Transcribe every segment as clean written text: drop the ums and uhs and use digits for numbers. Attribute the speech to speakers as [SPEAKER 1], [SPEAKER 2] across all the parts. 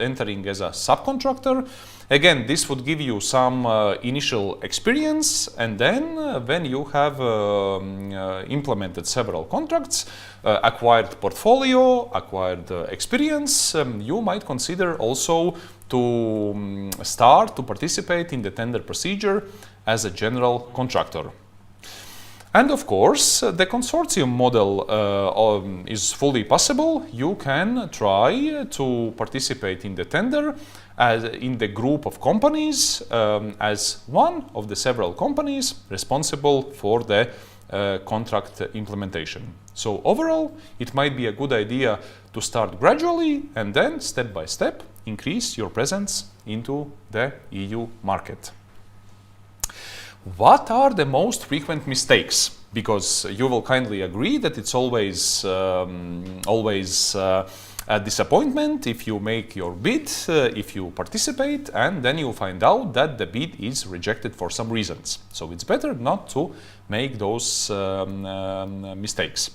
[SPEAKER 1] entering as a subcontractor. Again, this would give you some initial experience, and then when you have implemented several contracts, acquired portfolio, acquired experience, you might consider also to start to participate in the tender procedure as a general contractor. And of course, the consortium model is fully possible. You can try to participate in the tender as in the group of companies as one of the several companies responsible for the contract implementation. So overall, it might be a good idea to start gradually and then step by step increase your presence into the EU market. What are the most frequent mistakes? Because you will kindly agree that it's always a disappointment if you make your bid, if you participate, and then you find out that the bid is rejected for some reasons. So it's better not to make those mistakes.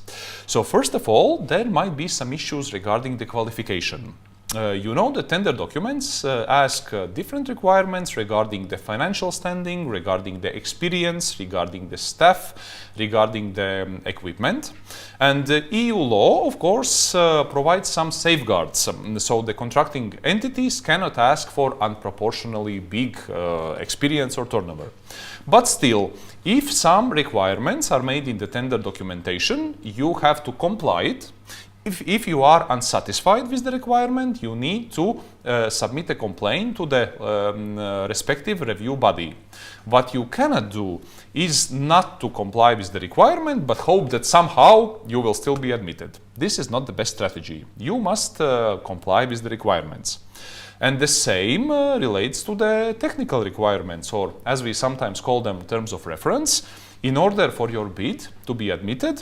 [SPEAKER 1] So first of all, there might be some issues regarding the qualification. You know, the tender documents ask different requirements regarding the financial standing, regarding the experience, regarding the staff, regarding the equipment. And EU law, of course, provides some safeguards. So the contracting entities cannot ask for unproportionally big experience or turnover. But still, if some requirements are made in the tender documentation, you have to comply it. If you are unsatisfied with the requirement, you need to submit a complaint to the respective review body. What you cannot do is not to comply with the requirement, but hope that somehow you will still be admitted. This is not the best strategy. You must comply with the requirements. And the same relates to the technical requirements, or as we sometimes call them, terms of reference. In order for your bid to be admitted,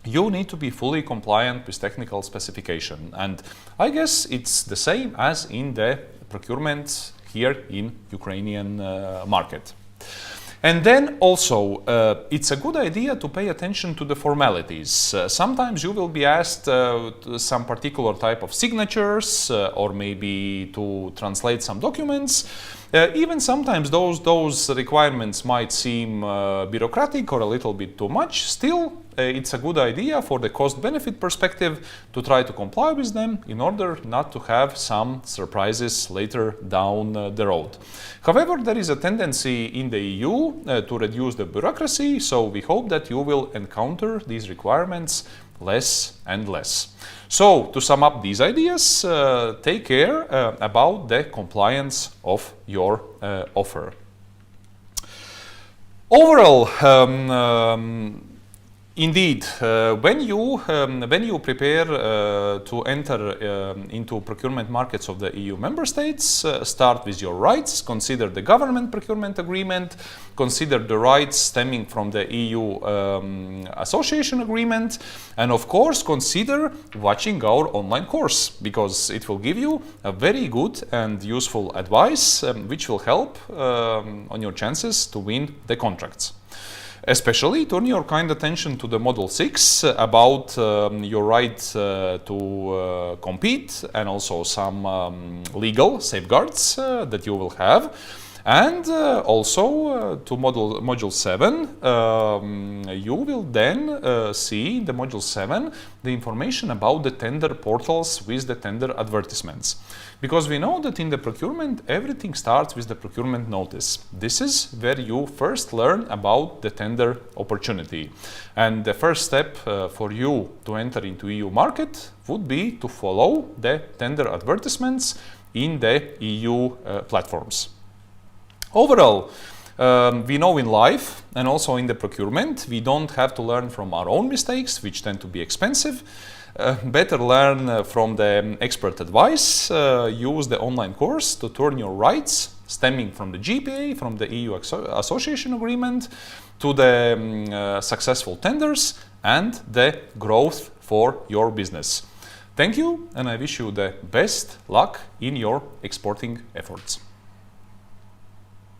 [SPEAKER 1] you need to be fully compliant with technical specification. And I guess it's the same as in the procurement here in Ukrainian market. And then also, it's a good idea to pay attention to the formalities. Sometimes you will be asked some particular type of signatures or maybe to translate some documents. Even sometimes those requirements might seem bureaucratic or a little bit too much. Still, it's a good idea for the cost-benefit perspective to try to comply with them in order not to have some surprises later down the road. However, there is a tendency in the EU to reduce the bureaucracy, so we hope that you will encounter these requirements less and less. So, to sum up these ideas, take care about the compliance of your offer. Overall, indeed, when you prepare to enter into procurement markets of the EU member states, start with your rights, consider the government procurement agreement, consider the rights stemming from the EU association agreement, and of course consider watching our online course, because it will give you a very good and useful advice which will help on your chances to win the contracts. Especially turn your kind attention to the Module 6 about your right to compete, and also some legal safeguards that you will have. And also to Module 7, you will then see in the Module 7 the information about the tender portals with the tender advertisements. Because we know that in the procurement, everything starts with the procurement notice. This is where you first learn about the tender opportunity. And the first step for you to enter into EU market would be to follow the tender advertisements in the EU platforms. Overall, we know in life and also in the procurement, we don't have to learn from our own mistakes, which tend to be expensive. Better learn from the expert advice, use the online course to turn your rights stemming from the GPA, from the EU association agreement, to the successful tenders and the growth for your business. Thank you, and I wish you the best luck in your exporting efforts.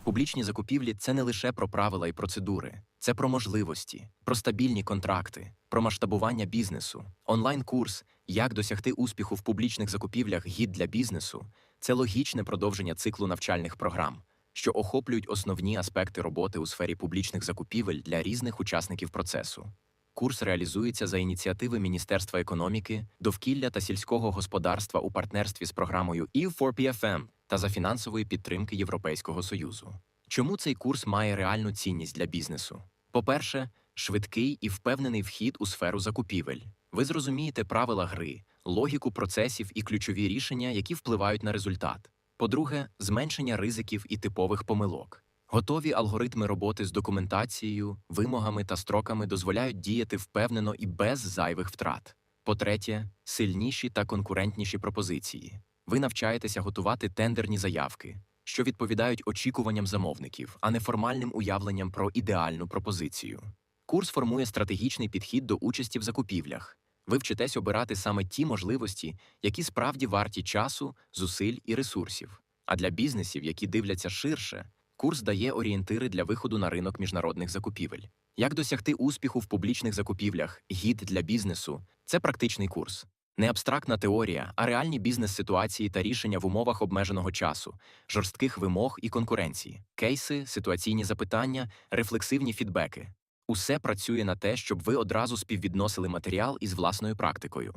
[SPEAKER 2] Публічні закупівлі – це не лише про правила і процедури. Це про можливості, про стабільні контракти, про масштабування бізнесу. Онлайн-курс «Як досягти успіху в публічних закупівлях. Гід для бізнесу» – це логічне продовження циклу навчальних програм, що охоплюють основні аспекти роботи у сфері публічних закупівель для різних учасників процесу. Курс реалізується за ініціативи Міністерства економіки, довкілля та сільського господарства у партнерстві з програмою EU4PFM та за фінансової підтримки Європейського Союзу. Чому цей курс має реальну цінність для бізнесу? По-перше, швидкий і впевнений вхід у сферу закупівель. Ви зрозумієте правила гри, логіку процесів і ключові рішення, які впливають на результат. По-друге, зменшення ризиків і типових помилок. Готові алгоритми роботи з документацією, вимогами та строками дозволяють діяти впевнено і без зайвих втрат. По-третє, сильніші та конкурентніші пропозиції. Ви навчаєтеся готувати тендерні заявки, що відповідають очікуванням замовників, а не формальним уявленням про ідеальну пропозицію. Курс формує стратегічний підхід до участі в закупівлях. Ви вчитесь обирати саме ті можливості, які справді варті часу, зусиль і ресурсів. А для бізнесів, які дивляться ширше, курс дає орієнтири для виходу на ринок міжнародних закупівель. Як досягти успіху в публічних закупівлях? Гід для бізнесу – це практичний курс. Не абстрактна теорія, а реальні бізнес-ситуації та рішення в умовах обмеженого часу, жорстких вимог і конкуренції, кейси, ситуаційні запитання, рефлексивні фідбеки. Усе працює на те, щоб ви одразу співвідносили матеріал із власною практикою.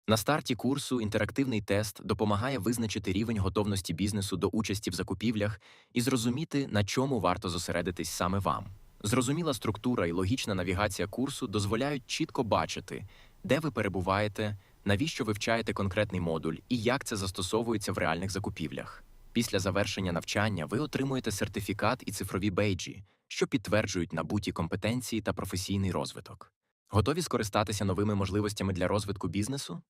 [SPEAKER 2] На старті курсу інтерактивний тест допомагає визначити рівень готовності бізнесу до участі в закупівлях і зрозуміти, на чому варто зосередитись саме вам. Зрозуміла структура і логічна навігація курсу дозволяють чітко бачити, де ви перебуваєте, навіщо вивчаєте конкретний модуль і як це застосовується в реальних закупівлях. Після завершення навчання ви отримуєте сертифікат і цифрові бейджі, що підтверджують набуті компетенції та професійний розвиток. Готові скористатися новими можливостями для розвитку бізнесу?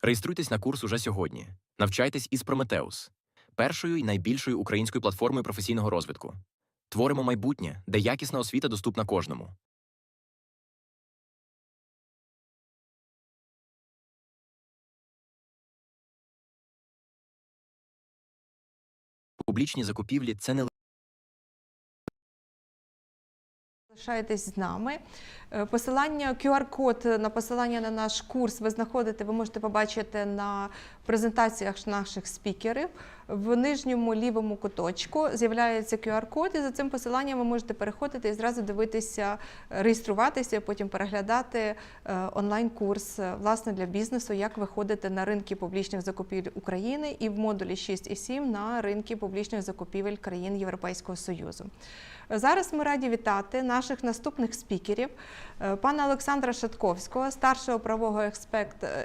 [SPEAKER 2] Реєструйтесь на курс уже сьогодні. Навчайтесь із Прометеус, першою і найбільшою українською платформою професійного розвитку. Творимо майбутнє, де якісна освіта доступна кожному. Публічні закупівлі – це не
[SPEAKER 3] Залишайтесь з нами. Посилання, QR-код на посилання на наш курс ви можете побачити на презентаціях наших спікерів. В нижньому лівому куточку з'являється QR-код, і за цим посиланням ви можете переходити і зразу дивитися, реєструватися, потім переглядати онлайн-курс власне для бізнесу, як виходити на ринки публічних закупівель України і в модулі 6 і 7 на ринки публічних закупівель країн Європейського Союзу. Зараз ми раді вітати наших наступних спікерів. Пана Олександра Шатковського, старшого правового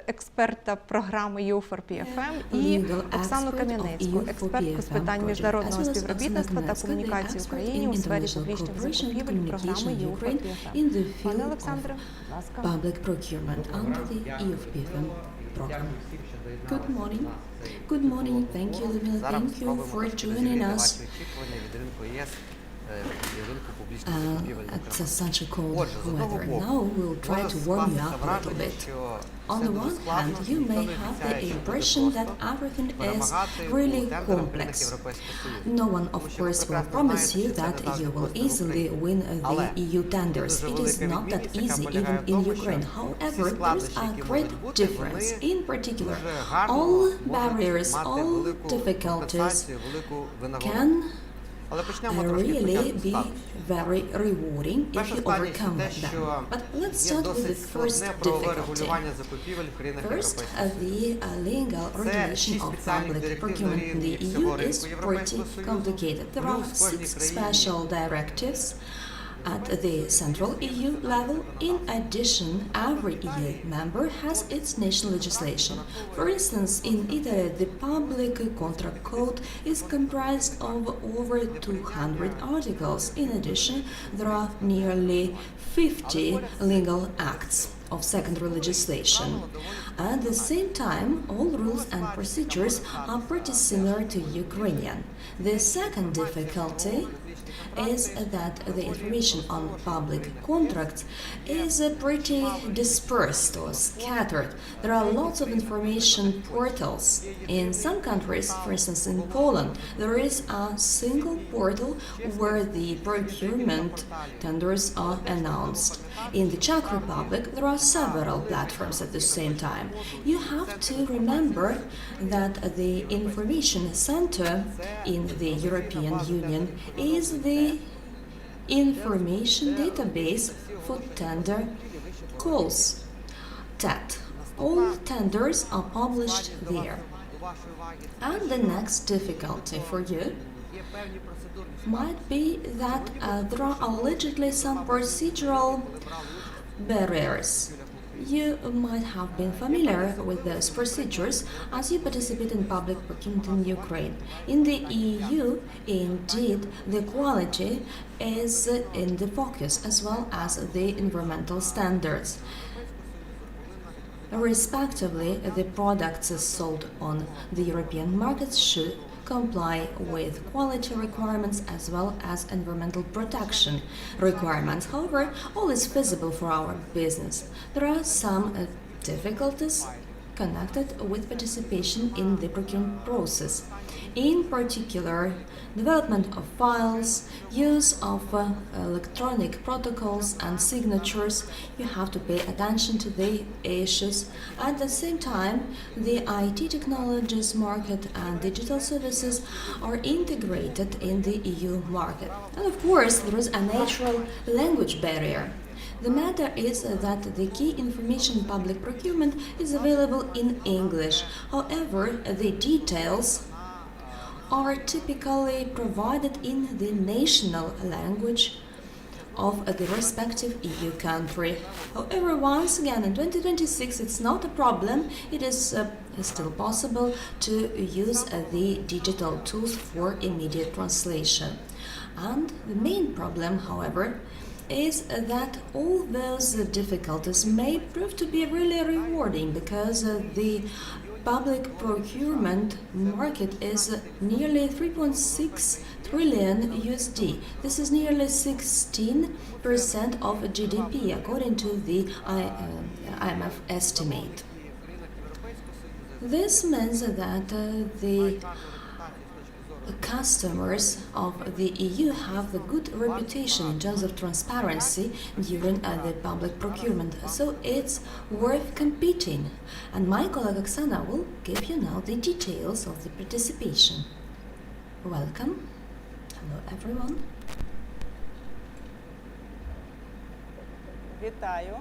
[SPEAKER 3] експерта програми EU4PFM, і Оксану Кам'янецьку, експертку з питань міжнародного співробітництва та комунікації в Україні у сфері публічних закупівель програми EU4PFM. Пане Олександре, будь ласка.
[SPEAKER 4] Public Procurement under the EU4PFM program. Good morning. Good morning. Thank you, Ludmila. Thank you for joining us. At such a cold weather. Now we'll try to warm you up a little bit. On the one hand, you may have the impression that everything is really complex. No one, of course, will promise you that you will easily win the EU tenders. It is not that easy even in Ukraine. However, there is a great difference. In particular, all barriers, all difficulties can really be very rewarding if you overcome them. But let's start with the first difficulty. First, the legal regulation of public procurement in the EU is pretty complicated. There are 6 special directives at the central EU level. In addition, every EU member has its national legislation. For instance, in Italy, the Public Contract Code is comprised of over 200 articles. In addition, there are nearly 50 legal acts. of secondary legislation. At the same time, all rules and procedures are pretty similar to Ukrainian. The second difficulty is that the information on public contracts is pretty dispersed or scattered. There are lots of information portals. In some countries, for instance in Poland, there is a single portal where the procurement tenders are announced. In the Czech Republic, there are several platforms at the same time. You have to remember that the information center in the European Union is the information database for tender calls, TET. All tenders are published there. And the next difficulty for you might be that there are allegedly some procedural barriers. You might have been familiar with those procedures as you participate in public procurement in Ukraine. In the EU, indeed, the quality is in the focus as well as the environmental standards. Respectively, the products sold on the European markets should comply with quality requirements as well as environmental protection requirements. However, all is feasible for our business. There are some difficulties connected with participation in the procurement process. In particular, development of files, use of electronic protocols and signatures. You have to pay attention to the issues. At the same time, the IT technologies market and digital services are integrated in the EU market. And of course, there is a natural language barrier. The matter is that the key information in public procurement is available in English. However, the details are typically provided in the national language of the respective EU country. However, once again, in 2026 it's not a problem. It is still possible to use the digital tools for immediate translation. And the main problem, however, is that all those difficulties may prove to be really rewarding because the public procurement market is nearly 3.6 trillion USD. This is nearly 16% of GDP according to the IMF estimate. This means that the customers of the EU have a good reputation in terms of transparency during the public procurement, so it's worth competing. And my colleague Oksana will give you now the details of the participation. Welcome. Hello everyone.
[SPEAKER 5] Вітаю.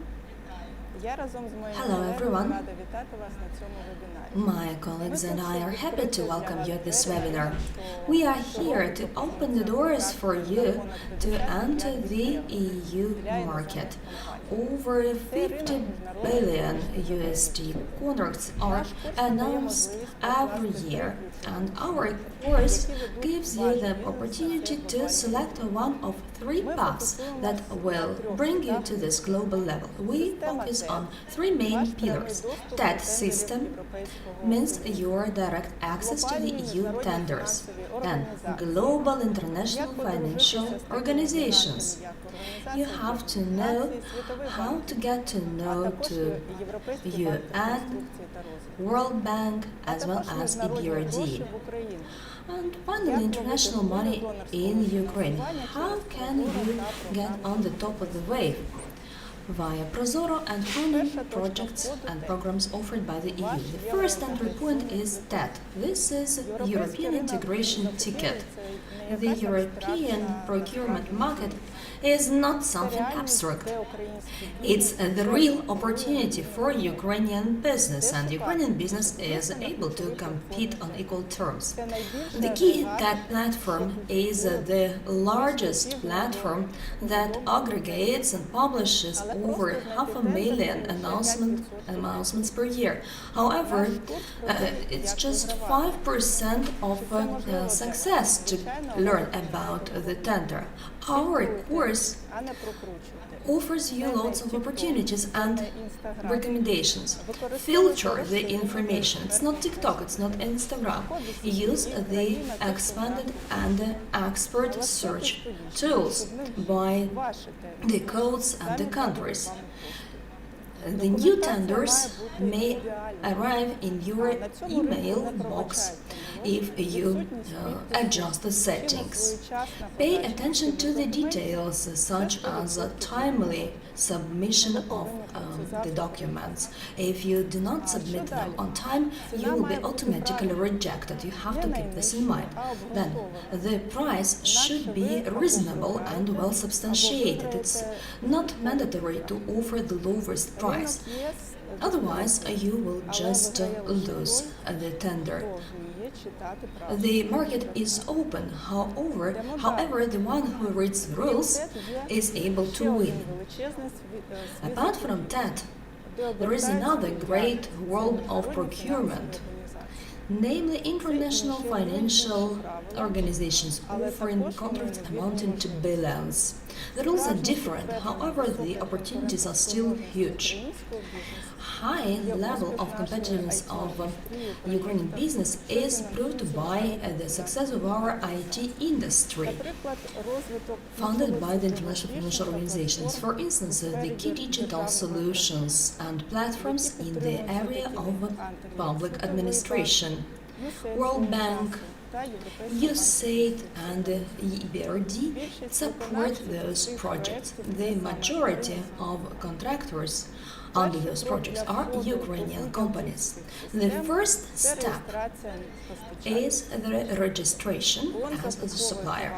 [SPEAKER 5] Я разом з моїми
[SPEAKER 4] Hello everyone.
[SPEAKER 5] рада вітати вас на цьому вебінарі.
[SPEAKER 4] My colleagues and I are happy to welcome you at this webinar. We are here to open the doors for you to enter the EU market. Over 50 billion USD contracts are announced every year, and our course gives you the opportunity to select one of 3 paths that will bring you to this global level. We focus on 3 main pillars. TET system means your direct access to the EU tenders. Then, global international financial organizations. You have to know how to get to know to UN, World Bank, as well as EBRD. And finally, international money in Ukraine. How can you get on the top of the wave? Via Prozoro and funding projects and programs offered by the EU. The first entry point is TET. This is European Integration Ticket. The European procurement market is not something abstract. It's the real opportunity for Ukrainian business, and Ukrainian business is able to compete on equal terms. The key TET platform is the largest platform that aggregates and publishes over 500,000 announcements per year. However, it's just 5% of success to learn about the tender. Our course
[SPEAKER 5] а не прокручувати.
[SPEAKER 4] offers you lots of opportunities and recommendations. Filter the information. It's not TikTok, it's not Instagram. Use the expanded and expert search tools by the codes and the countries. The new tenders may arrive in your email box if you adjust the settings. Pay attention to the details such as timely submission of the documents. If you do not submit them on time, you will be automatically rejected. You have to keep this in mind. Then, the price should be reasonable and well substantiated. It's not mandatory to offer the lowest price. Otherwise, you will just lose the tender. The market is open, however, the one who reads the rules is able to win. Apart from that, there is another great world of procurement, namely international financial organizations offering contracts amounting to billions. The rules are different, however, the opportunities are still huge. High level of competitiveness of Ukrainian business is proved by the success of our IT industry, funded by the international financial organizations. For instance, the key digital solutions and platforms in the area of public administration. World Bank, USAID and EBRD support those projects. The majority of contractors under those projects are Ukrainian companies. The first step is the registration as a supplier.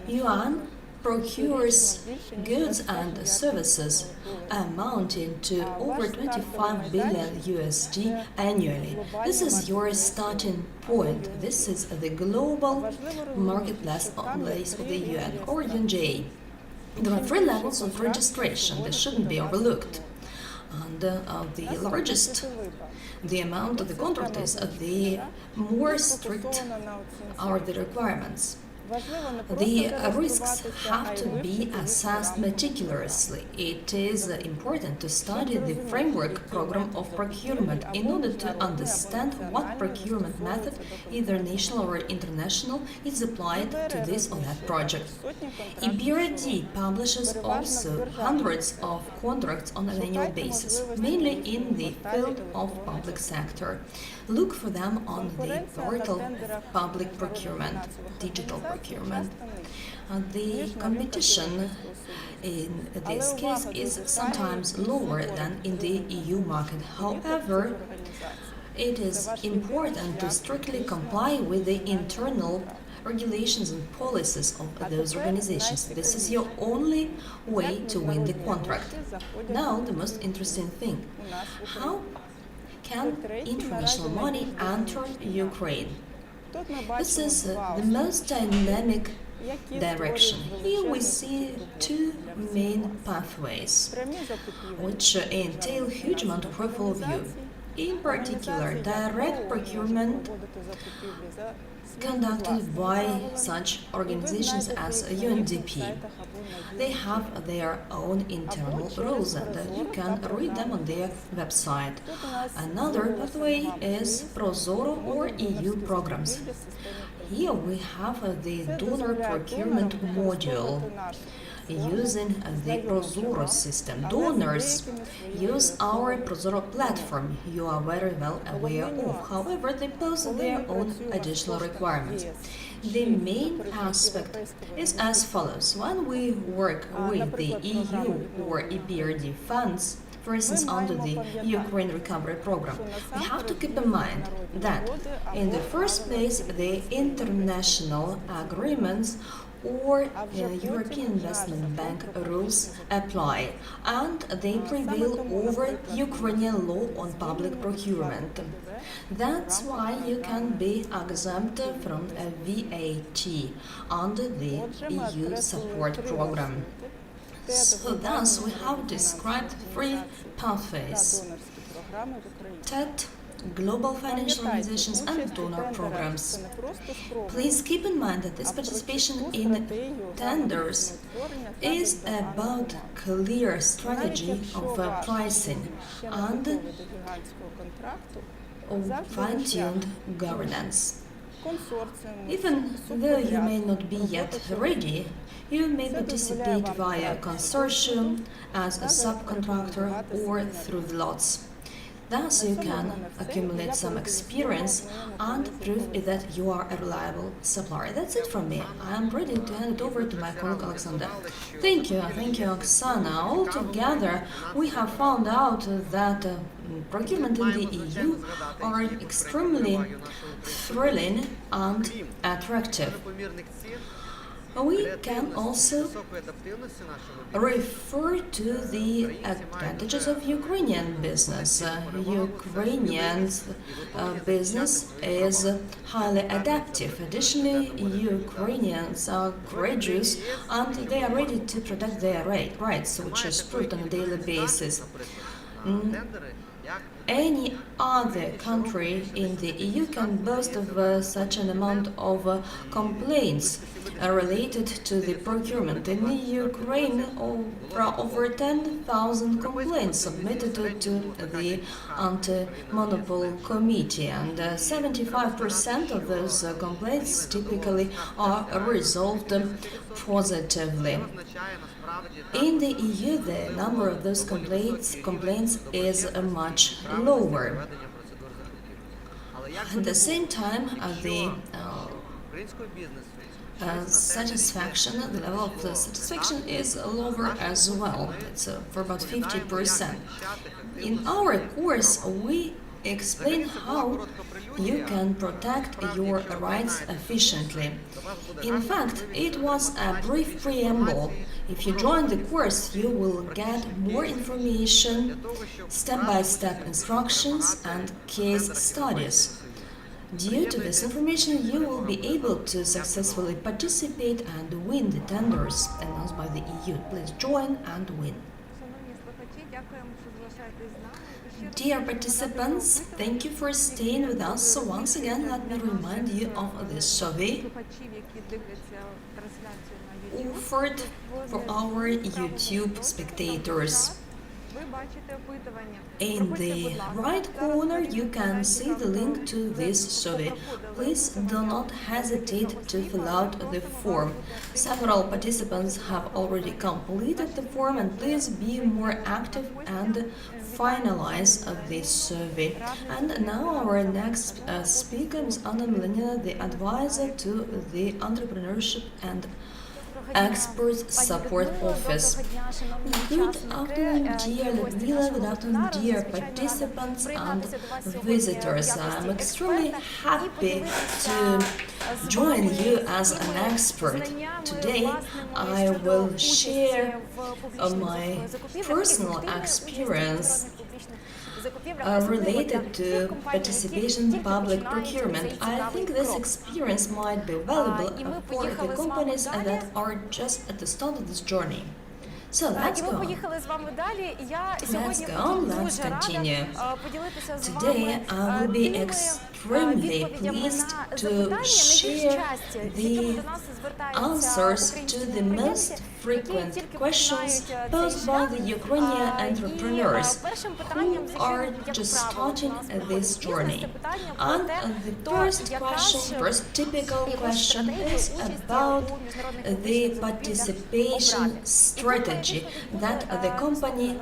[SPEAKER 4] Yuan procures goods and services amounting to over 25 billion USD annually. This is your starting point. This is the global marketplace of the UN or UNGA. There are 3 levels of registration that shouldn't be overlooked. And the largest the amount of the contract is, the more strict are the requirements. The risks have to be assessed meticulously. It is important to study the framework program of procurement in order to understand what procurement method, either national or international, is applied to this or that project. EBRD publishes also hundreds of contracts on an annual basis, mainly in the field of public sector. Look for them on the portal Public Procurement, digital procurement. The competition in this case is sometimes lower than in the EU market. However, it is important to strictly comply with the internal regulations and policies of those organizations. This is your only way to win the contract. Now, the most interesting thing. How can international money enter Ukraine? This is the most dynamic direction. Here we see 2 main pathways, which entail huge amount of work for you. In particular, direct procurement conducted by such organizations as UNDP. They have their own internal rules and you can read them on their website. Another pathway is ProZorro or EU programs. Here we have the donor procurement module. Using the ProZorro system, donors use our ProZorro platform you are very well aware of. However, they pose their own additional requirements. The main aspect is as follows. When we work with the EU or EBRD funds, for instance, under the Ukraine Recovery Program, we have to keep in mind that, in the first place, the international agreements or European Investment Bank rules apply, and they prevail over Ukrainian law on public procurement. That's why you can be exempt from a VAT under the EU support program. So thus we have described 3 pathways: TET, global financial organizations and donor programs. Please keep in mind that this participation in tenders is about clear strategy of pricing and fine-tuned governance. Even though you may not be yet ready, you may participate via consortium, as a subcontractor, or through the lots. Thus, you can accumulate some experience and prove that you are a reliable supplier. That's it from me. I am ready to hand it over to my colleague Alexander. Thank you, Oksana. Altogether, we have found out that procurement in the EU are extremely thrilling and attractive. We can also refer to the advantages of Ukrainian business. Ukrainian business is highly adaptive. Additionally, Ukrainians are courageous and they are ready to protect their rights, which is proved on a daily basis. Any other country in the EU can boast of such an amount of complaints related to the procurement. In Ukraine, over 10,000 complaints submitted to the Anti-Monopoly Committee, and 75% of those complaints typically are resolved positively. In the EU, the number of those complaints is much lower. At the same time, the level of satisfaction is lower as well. It's for about 50%. In our course, we explain how you can protect your rights efficiently. In fact, it was a brief preamble. If you join the course, you will get more information, step-by-step instructions, and case studies. Due to this information, you will be able to successfully participate and win the tenders announced by the EU. Please join and win. Dear participants, thank you for staying with us. So once again, let me remind you of this survey offered for our YouTube spectators. In the right corner, you can see the link to this survey. Please do not hesitate to fill out the form. Several participants have already completed the form, and please be more active and finalize this survey. And now our next speaker is Anna Milenina, the advisor to the Entrepreneurship and Expert Support Office. Good afternoon, dear Ludmila, good afternoon, dear participants and visitors. I'm extremely happy to join you as an expert. Today, I will share my personal experience related to participation in public procurement. I think this experience might be valuable for the companies that are just at the start of this journey. So let's go. Let's continue. Today I will be extremely pleased to share the answers to the most frequent questions posed by the Ukrainian entrepreneurs who are just starting this journey. And the first typical question is about the participation strategy that the company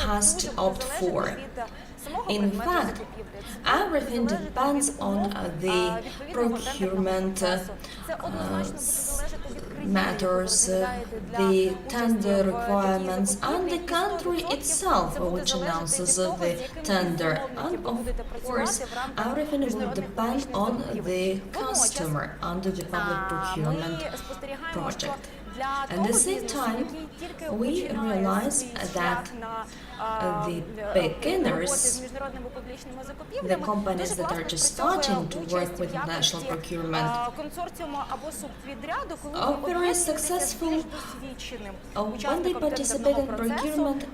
[SPEAKER 4] has to opt for. In fact, everything depends on the procurement matters, the tender requirements, and the country itself which announces the tender. And of course, everything will depend on the customer under the public procurement project. At the same time, we realize that the beginners, the companies that are just starting to work with national procurement, are very successful when they participate in procurement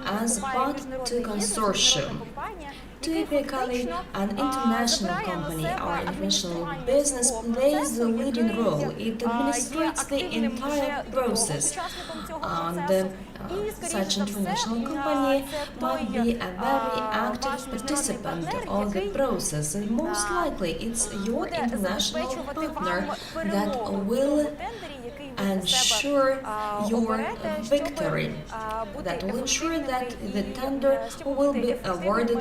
[SPEAKER 4] as part to consortium. Typically, an international company or international business plays the leading role. It administrates the entire process. Such international company might be a very active participant of the process. Most likely, it's your international partner that will ensure your victory, that will ensure that the tender will be awarded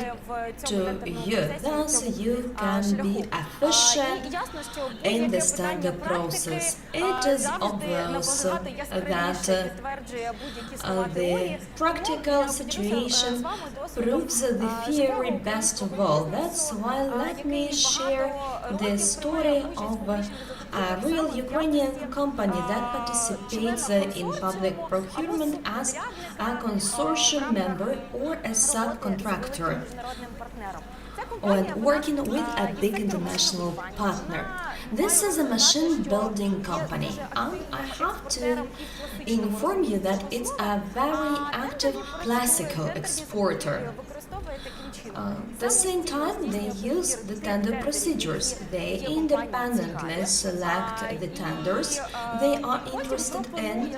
[SPEAKER 4] to you. Thus, you can be efficient in this tender process. It is obvious that the practical situation proves the theory best of all. That's why let me share the story of a real Ukrainian company that participates in public procurement as a consortium member or a subcontractor when working with a big international partner. This is a machine building company, and I have to inform you that it's a very active classical exporter. At the same time, they use the tender procedures. They independently select the tenders they are interested in,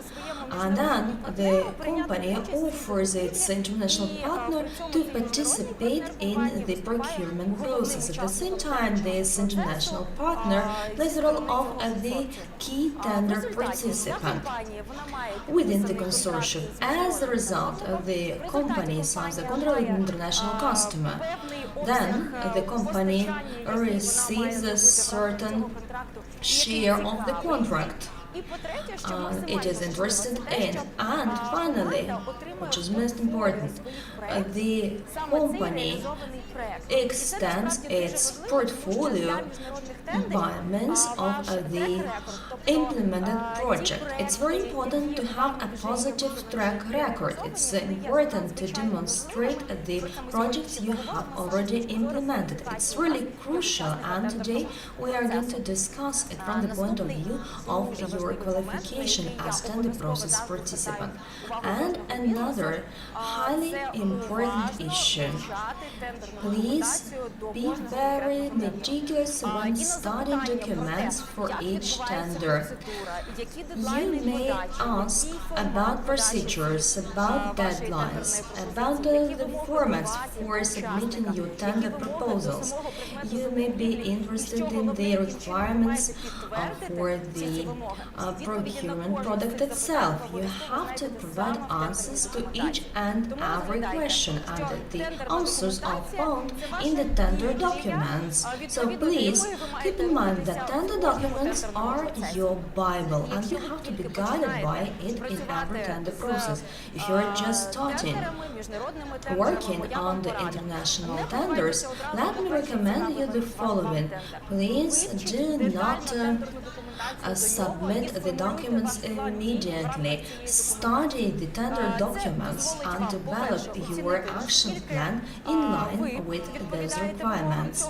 [SPEAKER 4] and then the company offers its international partner to participate in the procurement process. At the same time, this international partner plays the role of the key tender participant within the consortium. As a result, the company signs a contract with an international customer. Then the company receives a certain share of the contract it is interested in. And finally, which is most important, the company extends its portfolio by means of the implemented project. It's very important to have a positive track record. It's important to demonstrate the projects you have already implemented. It's really crucial, and today we are going to discuss it from the point of view of your qualification as tender process participant. And another highly important issue. Please be very meticulous when studying documents for each tender. You may ask about procedures, about deadlines, about the formats for submitting your tender proposals. You may be interested in the requirements for the procurement product itself. You have to provide answers to each and every question, and the answers are found in the tender documents. So please keep in mind that tender documents are your Bible, and you have to be guided by it in every tender process. If you are just starting working on the international tenders, let me recommend you the following. Please do not submit the documents immediately. Study the tender documents and develop your action plan in line with those requirements.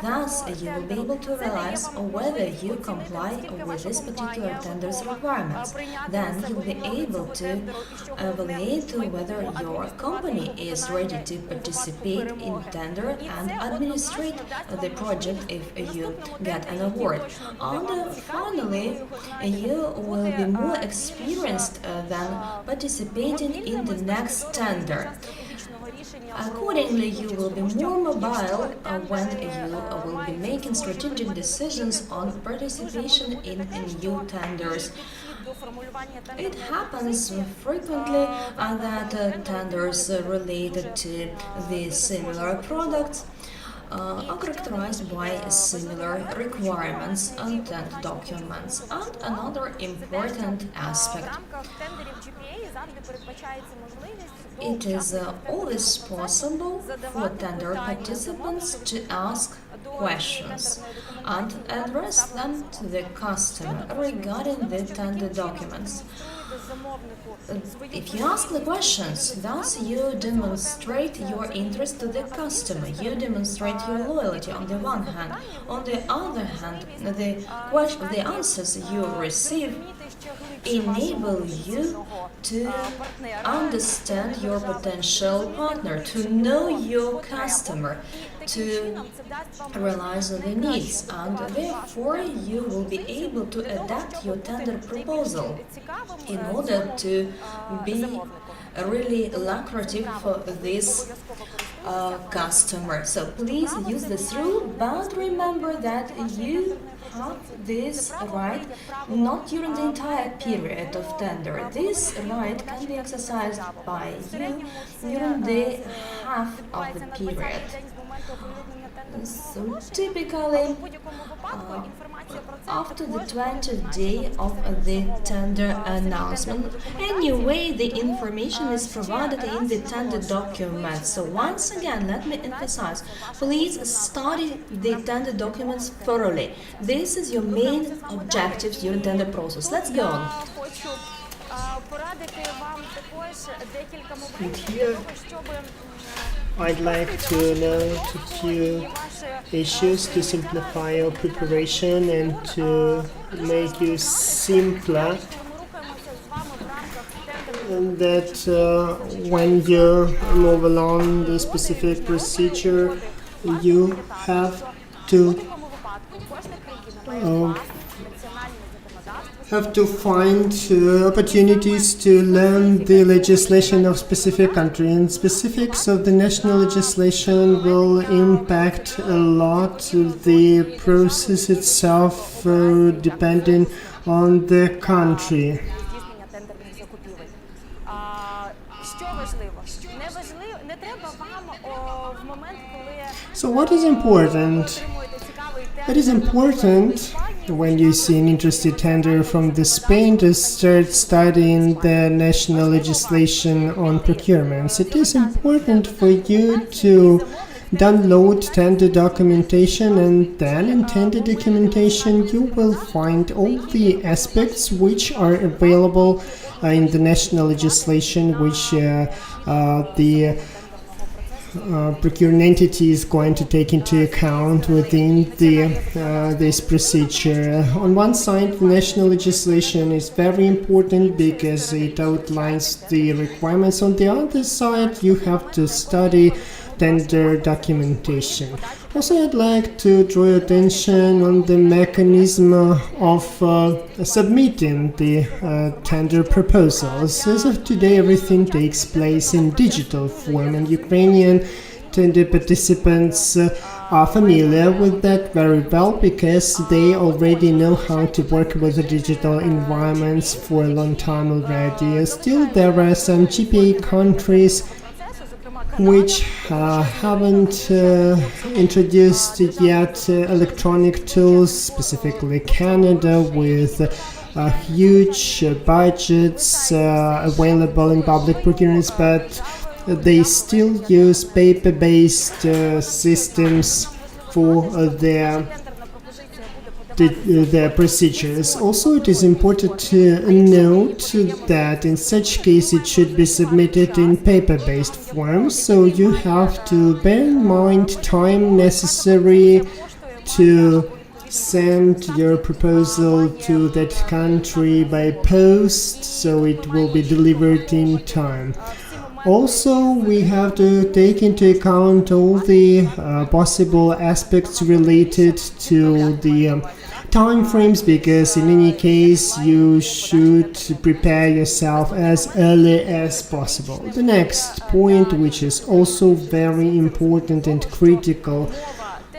[SPEAKER 4] Thus, you will be able to realize whether you comply with this particular tender's requirements. Then you will be able to evaluate whether your company is ready to participate in tender and administrate the project if you get an award. And finally, you will be more experienced than participating in the next tender. Accordingly, you will be more mobile when you will be making strategic decisions on participation in new tenders. It happens frequently that tenders related to the similar products are characterized by similar requirements and tender documents. And another important aspect, it is always possible for tender participants to ask questions and address them to the customer regarding the tender documents. If you ask the questions, thus you demonstrate your interest to the customer, you demonstrate your loyalty on the one hand. On the other hand, the answers you receive enable you to understand your potential partner, to know your customer, to realize the needs, and therefore you will be able to adapt your tender proposal in order to be really lucrative for this customer. So please use this rule, but remember that you have this right not during the entire period of tender. This right can be exercised by you during the half of the period. So typically, after the 20th day of the tender announcement. Anyway, the information is provided in the tender document. So once again, let me emphasize, please study the tender documents thoroughly. This is your main objective during tender process. Let's go on.
[SPEAKER 6] And here I'd like to note a few issues to simplify your preparation and to make you simpler. And that when you move along the specific procedure, you have to find opportunities to learn the legislation of specific country, and specifics of the national legislation will impact a lot the process itself, depending on the country. So what is important? It is important when you see an interested tender from Spain to start studying the national legislation on procurements. It is important for you to download tender documentation, and then in tender documentation you will find all the aspects which are available in the national legislation, which the procuring entity is going to take into account within this procedure. On one side, the national legislation is very important because it outlines the requirements. On the other side, you have to study tender documentation. Also, I'd like to draw your attention on the mechanism of submitting the tender proposals. As of today, everything takes place in digital form, and Ukrainian tender participants are familiar with that very well because they already know how to work with the digital environments for a long time already. Still, there are some GPA countries which haven't introduced yet electronic tools, specifically Canada, with huge budgets available in public procurement, but they still use paper-based systems for their procedures. Also, it is important to note that in such case it should be submitted in paper-based form, so you have to bear in mind time necessary to send your proposal to that country by post, so it will be delivered in time. Also, we have to take into account all the possible aspects related to the time frames, because in any case you should prepare yourself as early as possible. The next point, which is also very important and critical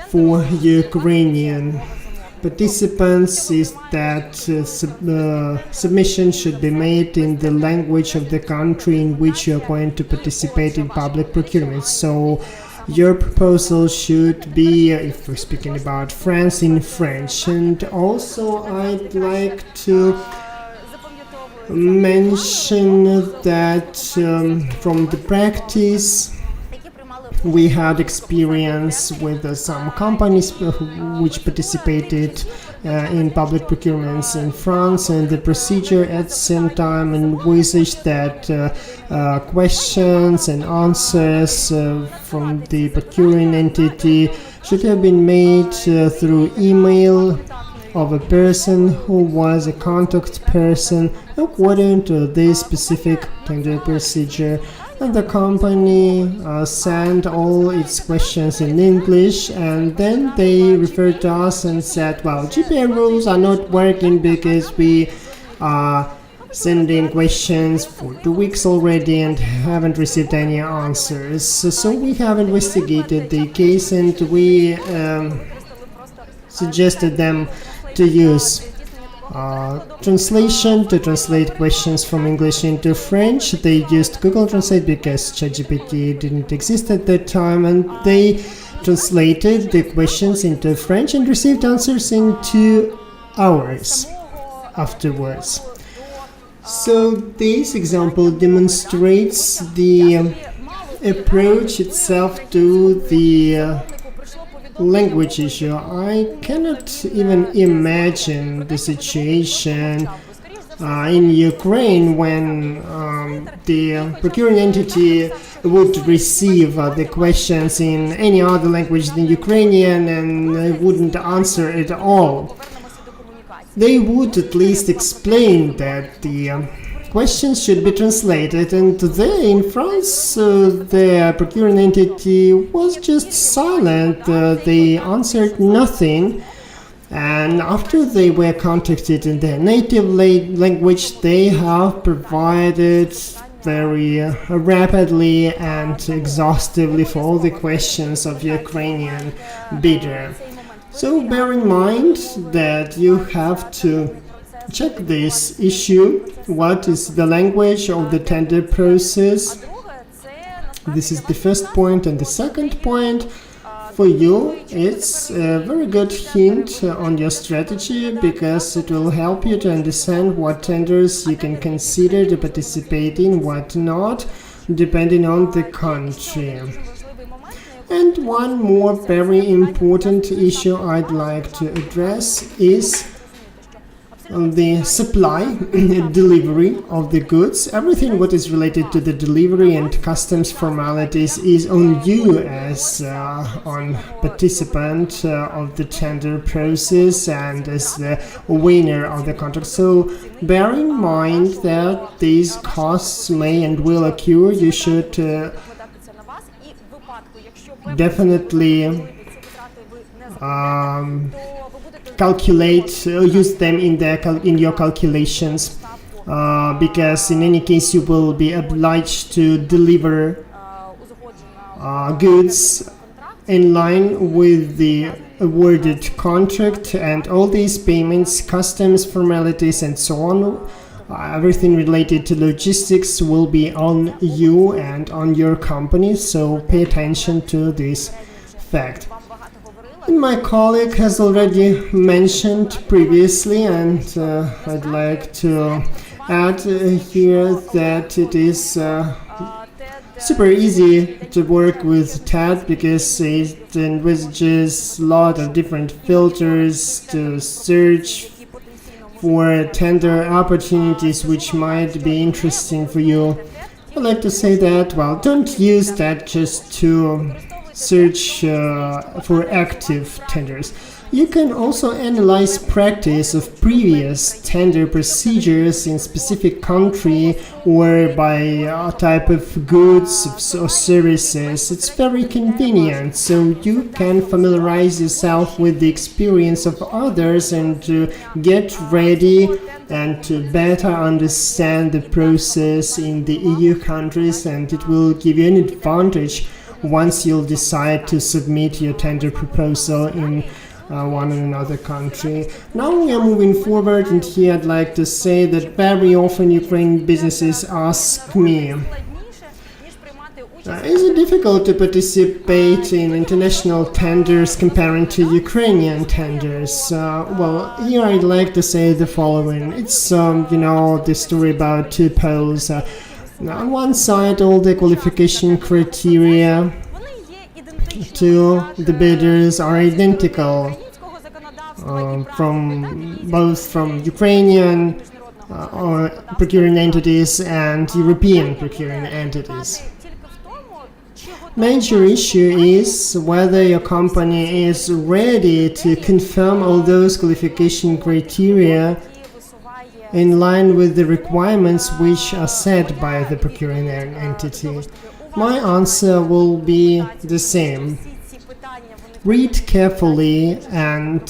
[SPEAKER 6] for Ukrainian participants, is that submission should be made in the language of the country in which you are going to participate in public procurement. So your proposal should be, if we're speaking about France, in French. And also I'd like to mention that from the practice, We had experience with some companies which participated in public procurements in France, and the procedure at the same time envisaged that questions and answers from the procuring entity should have been made through email of a person who was a contact person according to this specific tender procedure. And the company sent all its questions in English, and then they referred to us and said, well, GPA rules are not working because we are sending questions for 2 weeks already and haven't received any answers. So we have investigated the case, and we suggested them to use translation to translate questions from English into French. They used Google Translate because ChatGPT didn't exist at that time, and they translated the questions into French and received answers in 2 hours afterwards. So this example demonstrates the approach itself to the language issue. I cannot even imagine the situation in Ukraine when the procuring entity would receive the questions in any other language than Ukrainian and wouldn't answer at all. They would at least explain that the questions should be translated, and there in France the procuring entity was just silent. They answered nothing, and after they were contacted in their native language, they have provided very rapidly and exhaustively for all the questions of Ukrainian bidder. So bear in mind that you have to check this issue. What is the language of the tender process? This is the first point. And the second point for you, it's a very good hint on your strategy, because it will help you to understand what tenders you can consider to participate in, what not, depending on the country. And one more very important issue I'd like to address is the supply delivery of the goods. Everything what is related to the delivery and customs formalities is on you as on participant of the tender process and as the winner of the contract. So bear in mind that these costs may and will occur. You should definitely calculate, use them in your calculations, because in any case you will be obliged to deliver goods in line with the awarded contract, and all these payments, customs formalities and so on, everything related to logistics will be on you and on your company, so pay attention to this fact. And my colleague has already mentioned previously, and I'd like to add here that it is super easy to work with TED, because it envisages a lot of different filters to search for tender opportunities which might be interesting for you. I'd like to say that, well, don't use that just to search for active tenders. You can also analyze practice of previous tender procedures in specific country or by type of goods or services. It's very convenient, so you can familiarize yourself with the experience of others and to get ready and to better understand the process in the EU countries, and it will give you an advantage once you'll decide to submit your tender proposal in one or another country. Now we are moving forward, and here I'd like to say that very often Ukrainian businesses ask me, is it difficult to participate in international tenders comparing to Ukrainian tenders? Well, here I'd like to say the following. It's, the story about two poles. On one side, all the qualification criteria to the bidders are identical, from Ukrainian procuring entities and European procuring entities. Major issue is whether your company is ready to confirm all those qualification criteria in line with the requirements which are set by the procuring entity. My answer will be the same. Read carefully and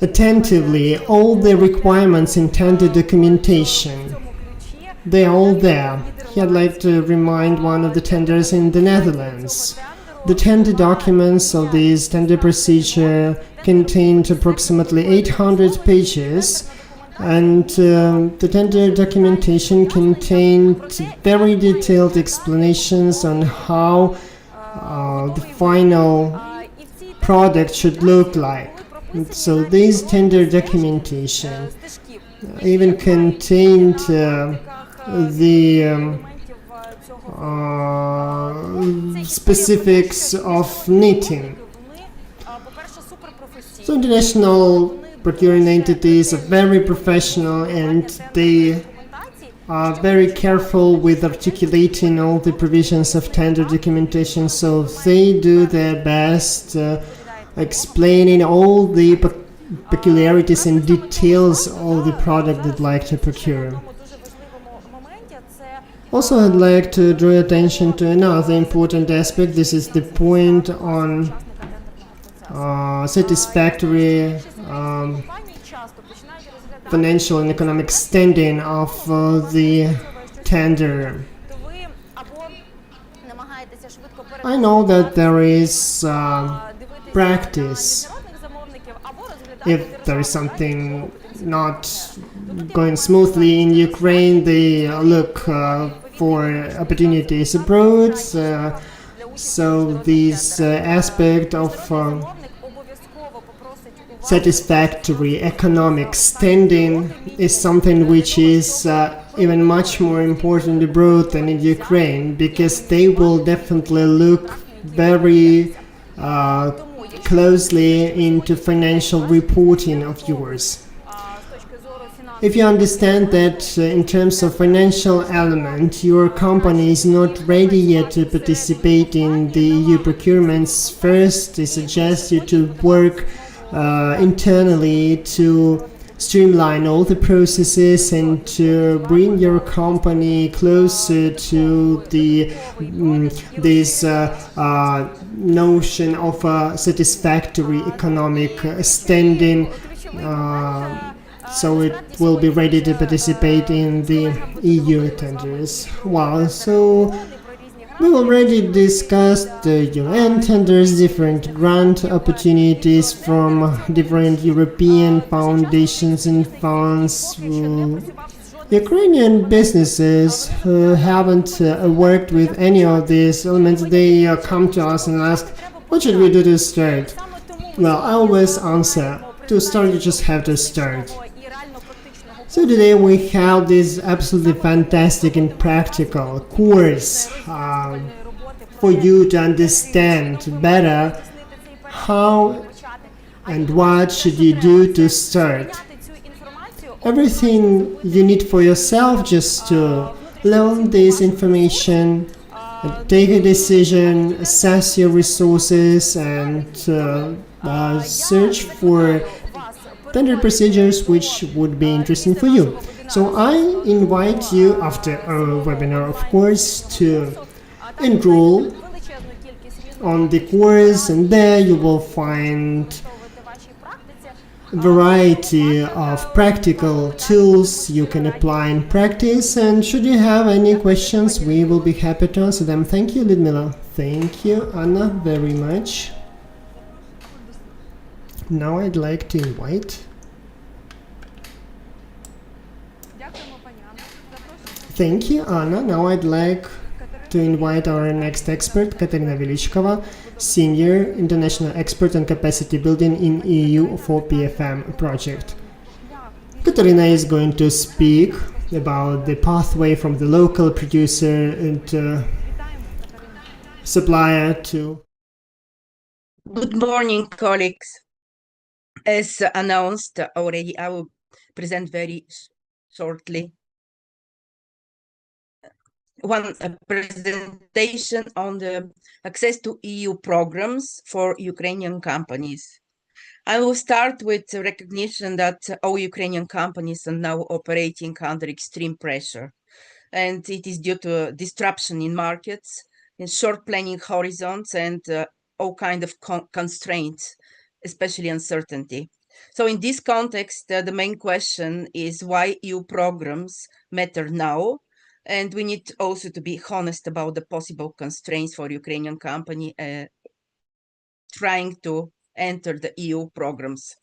[SPEAKER 6] attentively all the requirements in tender documentation. They are all there. Here I'd like to remind one of the tenders in the Netherlands. The tender documents of this tender procedure contained approximately 800 pages, and the tender documentation contained very detailed explanations on how the final product should look like. So this tender documentation even contained the specifics of knitting. So international procuring entities are very professional, and they are very careful with articulating all the provisions of tender documentation, so they do their best explaining all the peculiarities and details of the product they'd like to procure. Also, I'd like to draw your attention to another important aspect. This is the point on satisfactory financial and economic standing of the tender. I know that there is practice. If there is something not going smoothly in Ukraine, they look for opportunities abroad. So this aspect of satisfactory economic standing is something which is even much more important abroad than in Ukraine, because they will definitely look very closely into financial reporting of yours. If you understand that in terms of financial element your company is not ready yet to participate in the EU procurements, first I suggest you to work internally to streamline all the processes and to bring your company closer to the this notion of a satisfactory economic standing, so it will be ready to participate in the EU tenders. Wow, so we already discussed the UN tenders, different grant opportunities from different European foundations and funds. Ukrainian businesses who haven't worked with any of these elements, they come to us and ask, what should we do to start? Well, I always answer, to start you just have to start. So today we have this absolutely fantastic and practical course for you to understand better how and what should you do to start. Everything you need for yourself just to learn this information, take a decision, assess your resources, and search for tender procedures which would be interesting for you. So I invite you, after our webinar of course, to enroll on the course, and there you will find a variety of practical tools you can apply in practice, and should you have any questions we will be happy to answer them. Thank you, Ludmila. Thank you, Anna, very much. Now I'd like to invite. Thank you, Anna. Now I'd like to invite our next expert, Katerina Velichkova, Senior International Expert on Capacity Building in EU for PFM project. Katerina is going to speak about the pathway from the local producer and supplier to
[SPEAKER 7] Good morning, colleagues. As announced already, I will present very shortly one presentation on the access to EU programs for Ukrainian companies. I will start with the recognition that all Ukrainian companies are now operating under extreme pressure, and it is due to disruption in markets, in short planning horizons, and all kind of constraints, especially uncertainty. So in this context, the main question is why EU programs matter now, and we need also to be honest about the possible constraints for Ukrainian company trying to enter the EU programs.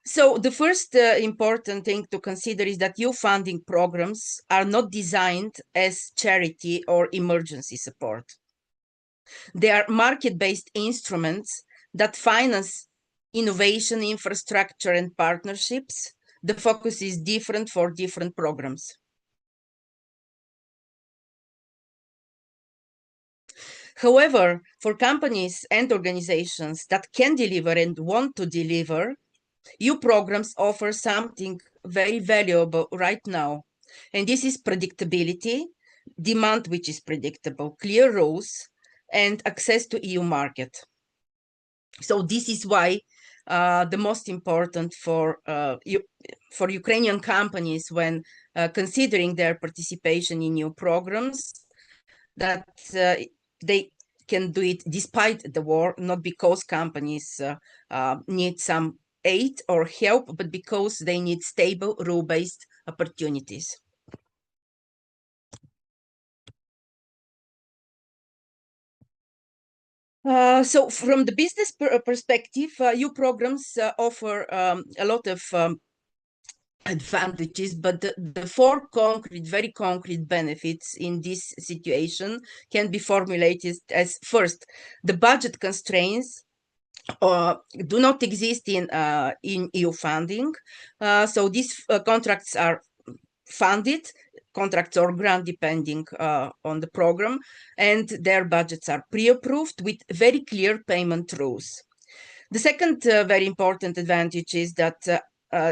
[SPEAKER 7] So the first important thing to consider is that EU funding programs are not designed as charity or emergency support. They are market-based instruments that finance innovation, infrastructure, and partnerships. The focus is different for different programs. However, for companies and organizations that can deliver and want to deliver, EU programs offer something very valuable right now, and this is predictability, demand which is predictable, clear rules, and access to EU market. So this is why the most important for Ukrainian companies when considering their participation in EU programs, that they can do it despite the war, not because companies need some aid or help, but because they need stable, rule-based opportunities. So from the business perspective, EU programs offer a lot of advantages, but the four very concrete benefits in this situation can be formulated as: first, the budget constraints do not exist in EU funding. So these contracts are funded, contracts or grant depending on the program, and their budgets are pre-approved with very clear payment rules. The second very important advantage is that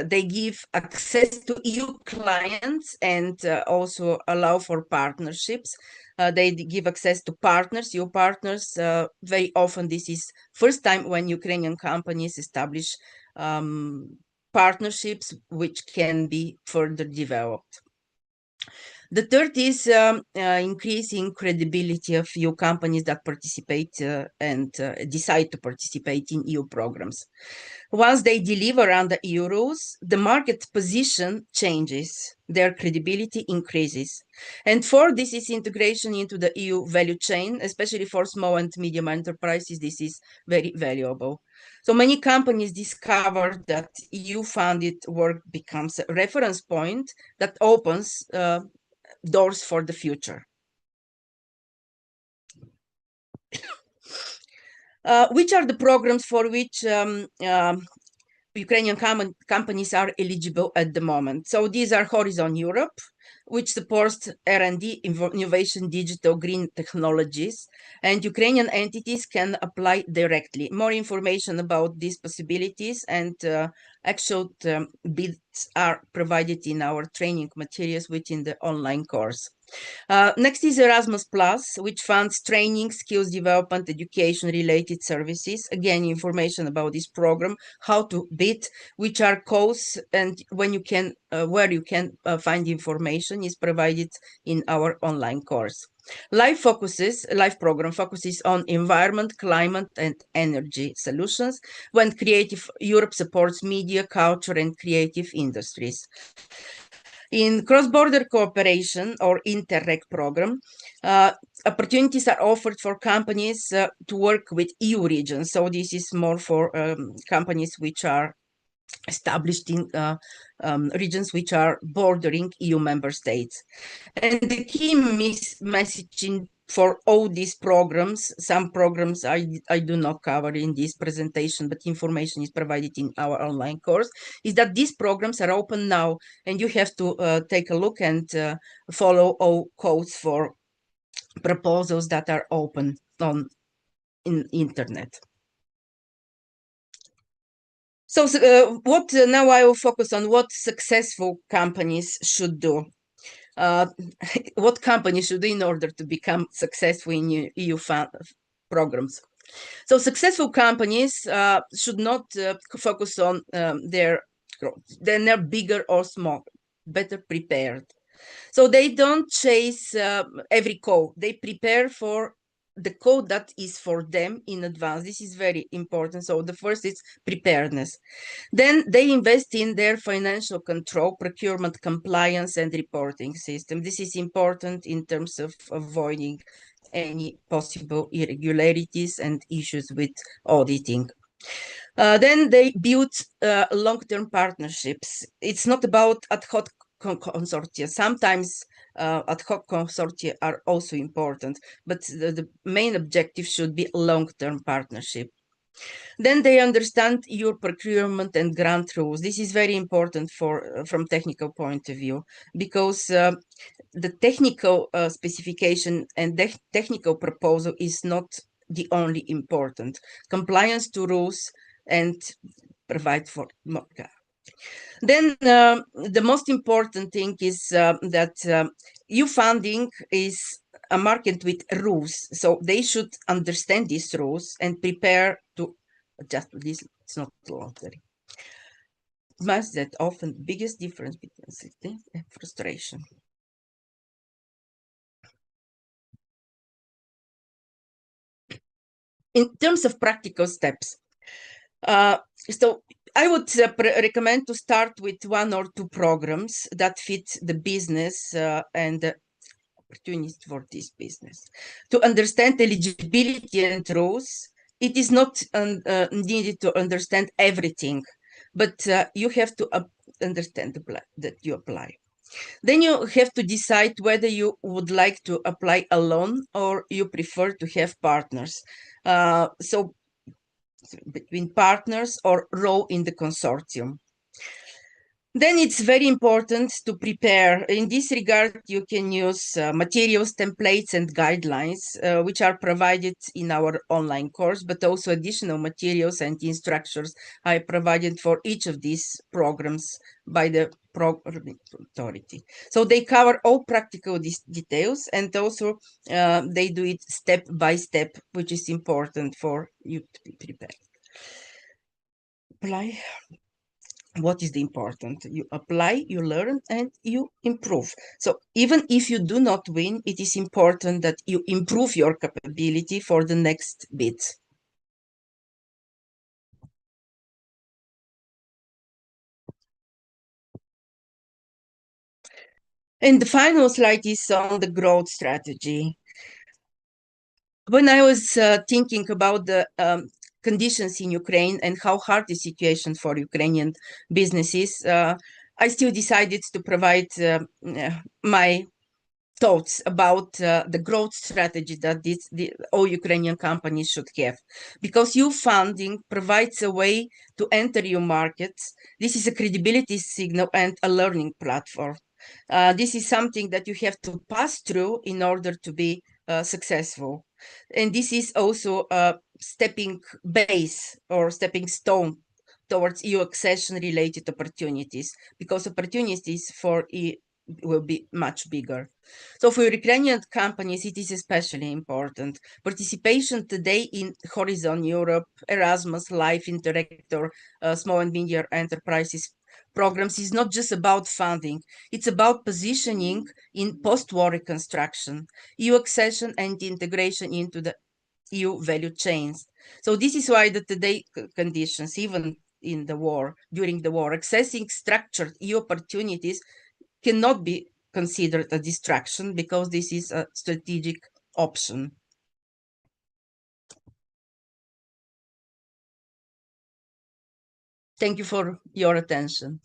[SPEAKER 7] they give access to EU clients and also allow for partnerships. They give access to partners, EU partners. Very often this is first time when Ukrainian companies establish partnerships which can be further developed. The third is increasing credibility of EU companies that participate and decide to participate in EU programs. Once they deliver under EU rules, the market position changes, their credibility increases. And fourth, this is integration into the EU value chain, especially for small and medium enterprises. This is very valuable. So many companies discover that EU-funded work becomes a reference point that opens doors for the future. Which are the programs for which Ukrainian companies are eligible at the moment? So these are Horizon Europe, which supports R&D, innovation, digital, green technologies, and Ukrainian entities can apply directly. More information about these possibilities and actual bids are provided in our training materials within the online course. Next is Erasmus Plus, which funds training, skills development, education-related services. Again, information about this program, how to bid, which are costs, and when you can, where you can find information is provided in our online course. Life program focuses on environment, climate, and energy solutions, when Creative Europe supports media, culture, and creative industries. In cross-border cooperation or Interreg program, opportunities are offered for companies to work with EU regions. So this is more for companies which are established in regions which are bordering EU member states. And the key message in for all these programs, some programs I do not cover in this presentation, but information is provided in our online course, is that these programs are open now, and you have to take a look and follow all codes for proposals that are open on in internet. So now I will focus on what successful companies should do. What companies should do in order to become successful in EU programs. So successful companies should not focus on their growth. Then they're bigger or small, better prepared. So they don't chase every code. They prepare for the code that is for them in advance. This is very important. So the first is preparedness. Then they invest in their financial control, procurement, compliance, and reporting system. This is important in terms of avoiding any possible irregularities and issues with auditing. Then they build long-term partnerships. It's not about ad hoc consortia. Sometimes ad hoc consortia are also important, but the main objective should be long-term partnership. Then they understand your procurement and grant rules. This is very important from technical point of view, because the technical specification and the technical proposal is not the only important. Compliance to rules and provide for more. Then the most important thing is that EU funding is a market with rules. So they should understand these rules and prepare to adjust to this. It's not lottery. That's that often the biggest difference between safety and frustration. In terms of practical steps, so I would recommend to start with 1 or 2 programs that fit the business and the opportunities for this business. To understand eligibility and rules, it is not needed to understand everything, but you have to understand that you apply. Then you have to decide whether you would like to apply alone or you prefer to have partners. So between partners or row in the consortium. Then it's very important to prepare. In this regard, you can use materials, templates, and guidelines, which are provided in our online course, but also additional materials and instructions are provided for each of these programs by the program authority. So they cover all practical details, and also they do it step by step, which is important for you to be prepared. Apply. What is the important? You apply, you learn, and you improve. So even if you do not win, it is important that you improve your capability for the next bid. And the final slide is on the growth strategy. When I was thinking about the conditions in Ukraine and how hard the situation for Ukrainian businesses, I still decided to provide my thoughts about the growth strategy that all Ukrainian companies should have. Because EU funding provides a way to enter EU markets. This is a credibility signal and a learning platform. This is something that you have to pass through in order to be successful. And this is also a stepping base or stepping stone towards EU accession related opportunities, because opportunities for EU will be much bigger. So for Ukrainian companies, it is especially important. Participation today in Horizon Europe, Erasmus, Life, Interrector, small and medium enterprises programs is not just about funding. It's about positioning in post-war reconstruction, EU accession and integration into the EU value chains. So this is why the today conditions, even in the war, during the war, accessing structured EU opportunities cannot be considered a distraction, because this is a strategic option. Thank you for your attention.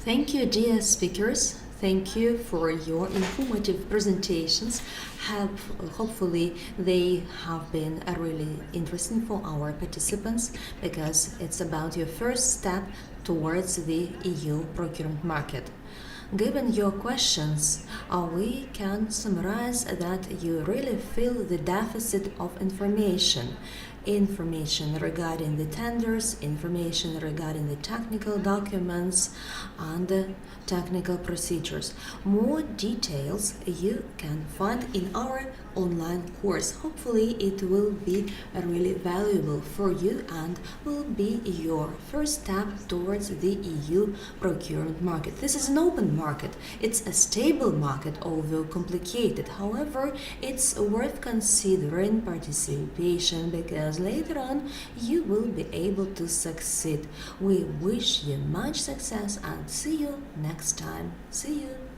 [SPEAKER 8] Thank you, dear speakers. Thank you for your informative presentations. Hopefully they have been really interesting for our participants because it's about your first step towards the EU procurement market. Given your questions, we can summarize that you really feel the deficit of information regarding the tenders, information regarding the technical documents and the technical procedures. More details you can find in our online course. Hopefully it will be really valuable for you and will be your first step towards the EU procurement market. This is an open market. It's a stable market, although complicated. However, it's worth considering participation because later on you will be able to succeed. We wish you much success and see you next time. See you.